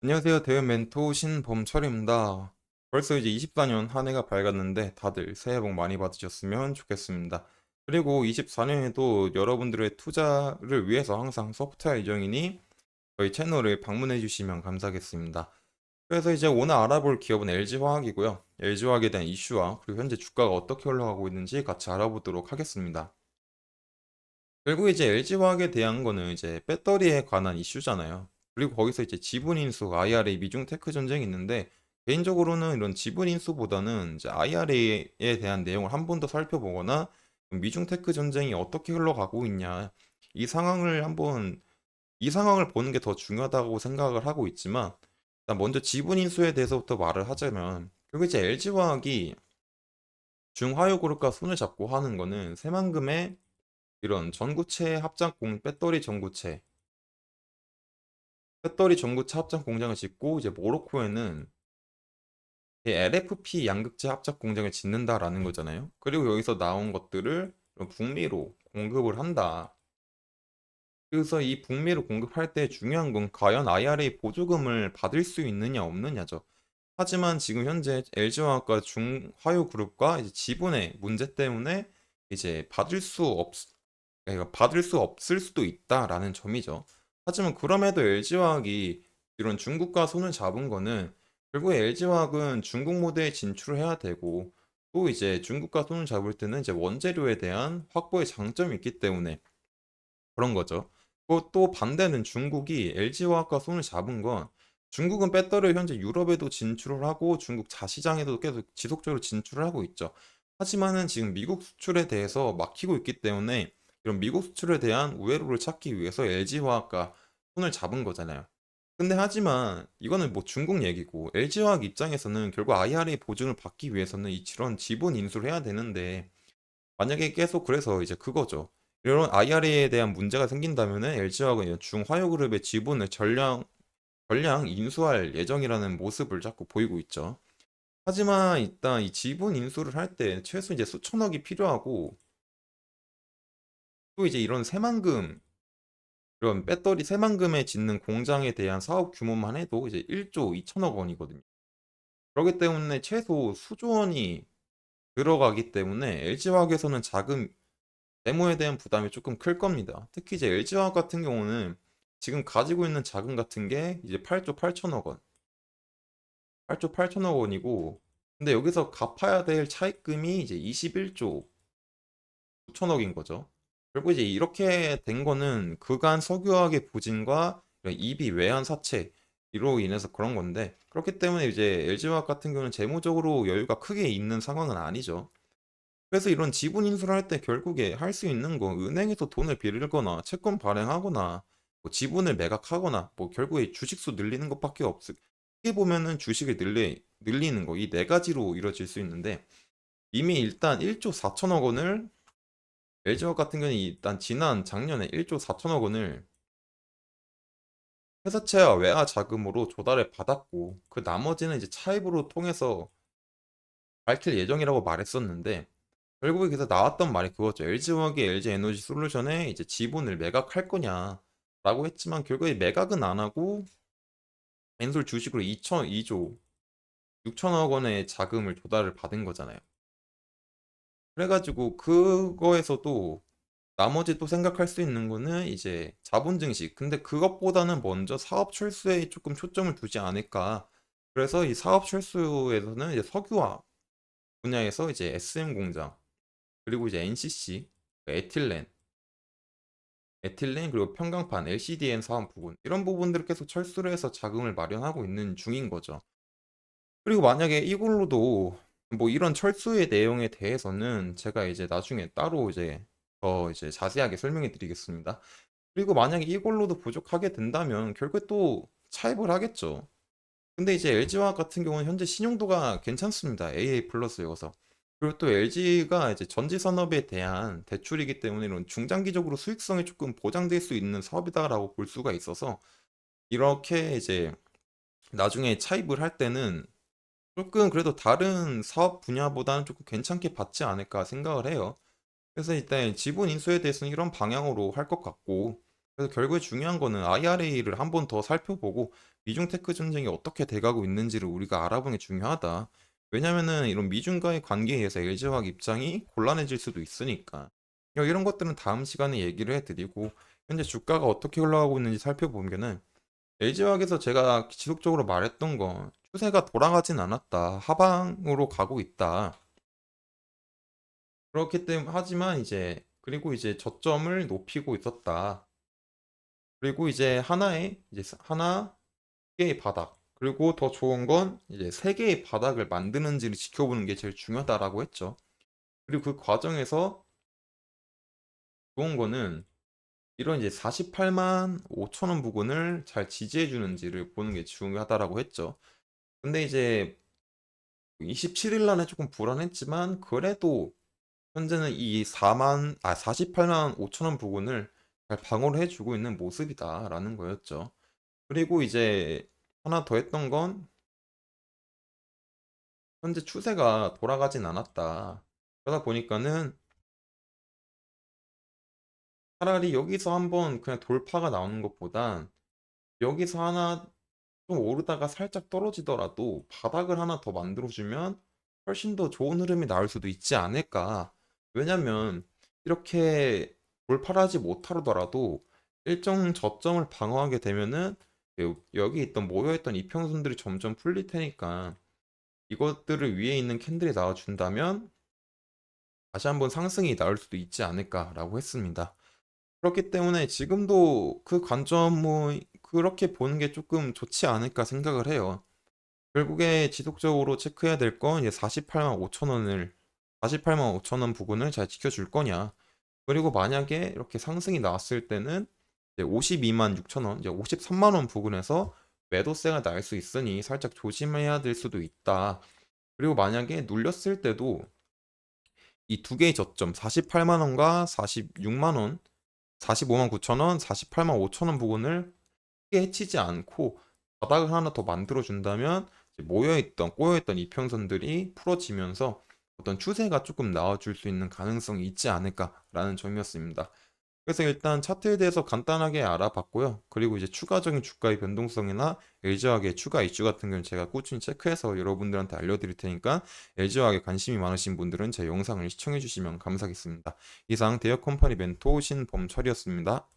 안녕하세요. 대회 멘토 신범철입니다. 벌써 이제 24년 한 해가 밝았는데 다들 새해 복 많이 받으셨으면 좋겠습니다. 그리고 24년에도 여러분들의 투자를 위해서 항상 소프트웨어 예정이니 저희 채널을 방문해 주시면 감사하겠습니다. 그래서 이제 오늘 알아볼 기업은 LG화학이고요. LG화학에 대한 이슈와 그리고 현재 주가가 어떻게 올라가고 있는지 같이 알아보도록 하겠습니다. 결국 이제 LG화학에 대한 거는 이제 배터리에 관한 이슈잖아요. 그리고 거기서 이제 지분 인수, IRA 미중 테크 전쟁이 있는데 개인적으로는 이런 지분 인수보다는 이제 IRA에 대한 내용을 한 번 더 살펴보거나 미중 테크 전쟁이 어떻게 흘러가고 있냐 이 상황을 보는 게 더 중요하다고 생각을 하고 있지만 일단 먼저 지분 인수에 대해서부터 말을 하자면 결국 이제 LG화학이 중화요그룹과 손을 잡고 하는 거는 새만금의 이런 전구체 합작 배터리 전구체 합작 공장을 짓고 이제 모로코에는 이 LFP 양극재 합작 공장을 짓는다라는 거잖아요. 그리고 여기서 나온 것들을 북미로 공급을 한다. 그래서 이 북미로 공급할 때 중요한 건 과연 IRA 보조금을 받을 수 있느냐 없느냐죠. 하지만 지금 현재 LG화학과 중화요그룹과 이제 지분의 문제 때문에 이제 받을 수 없을 수도 있다라는 점이죠. 하지만 그럼에도 LG화학이 이런 중국과 손을 잡은 거는 결국에 LG화학은 중국 무대에 진출을 해야 되고 또 이제 중국과 손을 잡을 때는 이제 원재료에 대한 확보의 장점이 있기 때문에 그런 거죠. 그리고 또 반대는 중국이 LG화학과 손을 잡은 건 중국은 배터리를 현재 유럽에도 진출을 하고 중국 자시장에도 계속 지속적으로 진출을 하고 있죠. 하지만은 지금 미국 수출에 대해서 막히고 있기 때문에 이런 미국 수출에 대한 우회로를 찾기 위해서 LG화학과 손을 잡은 거잖아요. 근데 하지만 이거는 뭐 중국 얘기고 LG화학 입장에서는 결국 IRA 보증을 받기 위해서는 이런 지분 인수를 해야 되는데 만약에 계속 그래서 이제 그거죠. 이런 IRA에 대한 문제가 생긴다면은 LG화학은 중화요그룹의 지분을 전량 인수할 예정이라는 모습을 자꾸 보이고 있죠. 하지만 일단 이 지분 인수를 할 때 최소 이제 수천억이 필요하고 또 이제 이런 배터리 새만금에 짓는 공장에 대한 사업 규모만 해도 이제 1조 2천억 원이거든요. 그렇기 때문에 최소 수조 원이 들어가기 때문에 LG화학에서는 자금 재무에 대한 부담이 조금 클 겁니다. 특히 이제 LG화학 같은 경우는 지금 가지고 있는 자금 같은 게 이제 8조 8천억 원, 8조 8천억 원이고, 근데 여기서 갚아야 될 차입금이 이제 21조 9천억인 거죠. 결국 이제 이렇게 된 거는 그간 석유화학의 부진과 이비 외환 사채로 인해서 그런 건데, 그렇기 때문에 이제 LG화학 같은 경우는 재무적으로 여유가 크게 있는 상황은 아니죠. 그래서 이런 지분 인수를 할 때 결국에 할 수 있는 거 은행에서 돈을 빌리거나 채권 발행하거나 뭐 지분을 매각하거나 뭐 결국에 주식수 늘리는 것밖에 없을. 크게 보면은 주식을 늘리는 거 이 네 가지로 이루어질 수 있는데 이미 일단 1조 4천억 원을 LG화학 같은 경우는 일단 지난 작년에 1조 4천억 원을 회사채와 외화 자금으로 조달을 받았고 그 나머지는 이제 차입으로 통해서 밝힐 예정이라고 말했었는데 결국에 그래서 나왔던 말이 그거죠. LG화학이 LG에너지 솔루션에 이제 지분을 매각할 거냐라고 했지만 결국에 매각은 안 하고 엔솔 주식으로 2조 6천억 원의 자금을 조달을 받은 거잖아요. 그래가지고 그거에서도 나머지 또 생각할 수 있는 거는 이제 자본 증식. 근데 그것보다는 먼저 사업 철수에 조금 초점을 두지 않을까. 그래서 이 사업 철수에서는 이제 석유화 분야에서 이제 SM 공장 그리고 이제 NCC, 에틸렌 그리고 평강판, LCDN 사업 부분 이런 부분들을 계속 철수를 해서 자금을 마련하고 있는 중인 거죠. 그리고 만약에 이걸로도 뭐 이런 철수의 내용에 대해서는 제가 이제 나중에 따로 이제 더 이제 자세하게 설명해 드리겠습니다. 그리고 만약에 이걸로도 부족하게 된다면 결국에 또 차입을 하겠죠. 근데 이제 LG화학 같은 경우는 현재 신용도가 괜찮습니다. AA 플러스여서. 그리고 또 LG가 이제 전지 산업에 대한 대출이기 때문에 이런 중장기적으로 수익성이 조금 보장될 수 있는 사업이다라고 볼 수가 있어서 이렇게 이제 나중에 차입을 할 때는 조금 그래도 다른 사업 분야보다는 조금 괜찮게 받지 않을까 생각을 해요. 그래서 일단 지분 인수에 대해서는 이런 방향으로 할 것 같고, 그래서 결국에 중요한 거는 IRA를 한번 더 살펴보고, 미중 테크 전쟁이 어떻게 돼가고 있는지를 우리가 알아보는 게 중요하다. 왜냐면은 이런 미중과의 관계에 의해서 LG화학 입장이 곤란해질 수도 있으니까. 이런 것들은 다음 시간에 얘기를 해드리고, 현재 주가가 어떻게 흘러가고 있는지 살펴보면은 LG화학에서 제가 지속적으로 말했던 건 추세가 돌아가진 않았다. 하방으로 가고 있다. 그렇기 때문에 하지만 이제 그리고 이제 저점을 높이고 있었다. 그리고 이제 하나 개의 바닥. 그리고 더 좋은 건 이제 세 개의 바닥을 만드는지를 지켜보는 게 제일 중요하다라고 했죠. 그리고 그 과정에서 좋은 거는 이런 이제 48만 5천 원 부근을 잘 지지해 주는지를 보는 게 중요하다라고 했죠. 근데 이제 27일 날에 조금 불안했지만 그래도 현재는 이 48만 5천 원 부근을 잘 방어를 해주고 있는 모습이다라는 거였죠. 그리고 이제 하나 더 했던 건 현재 추세가 돌아가진 않았다. 그러다 보니까는 차라리 여기서 한번 그냥 돌파가 나오는 것보단 여기서 하나 좀 오르다가 살짝 떨어지더라도 바닥을 하나 더 만들어주면 훨씬 더 좋은 흐름이 나올 수도 있지 않을까. 왜냐면 이렇게 돌파를 하지 못하더라도 일정 저점을 방어하게 되면은 여기 있던 모여있던 이평선들이 점점 풀릴 테니까 이것들을 위에 있는 캔들이 나와준다면 다시 한번 상승이 나올 수도 있지 않을까라고 했습니다. 그렇기 때문에 지금도 그 관점은 그렇게 보는 게 조금 좋지 않을까 생각을 해요. 결국에 지속적으로 체크해야 될 건 이제 48만 5천 원을 48만 5천 원 부근을 잘 지켜줄 거냐. 그리고 만약에 이렇게 상승이 나왔을 때는 이제 52만 6천 원, 이제 53만 원 부근에서 매도세가 날 수 있으니 살짝 조심해야 될 수도 있다. 그리고 만약에 눌렸을 때도 이 두 개의 저점 48만 원과 46만 원, 45만 9천 원, 48만 5천 원 부근을 크게 해치지 않고 바닥을 하나 더 만들어 준다면 모여있던 꼬여있던 이평선들이 풀어지면서 어떤 추세가 조금 나와줄 수 있는 가능성이 있지 않을까라는 점이었습니다. 그래서 일단 차트에 대해서 간단하게 알아봤고요. 그리고 이제 추가적인 주가의 변동성이나 LG화학의 추가 이슈 같은 경우는 제가 꾸준히 체크해서 여러분들한테 알려드릴 테니까 LG화학에 관심이 많으신 분들은 제 영상을 시청해 주시면 감사하겠습니다. 이상 대여 컴퍼니 멘토 신범철이었습니다.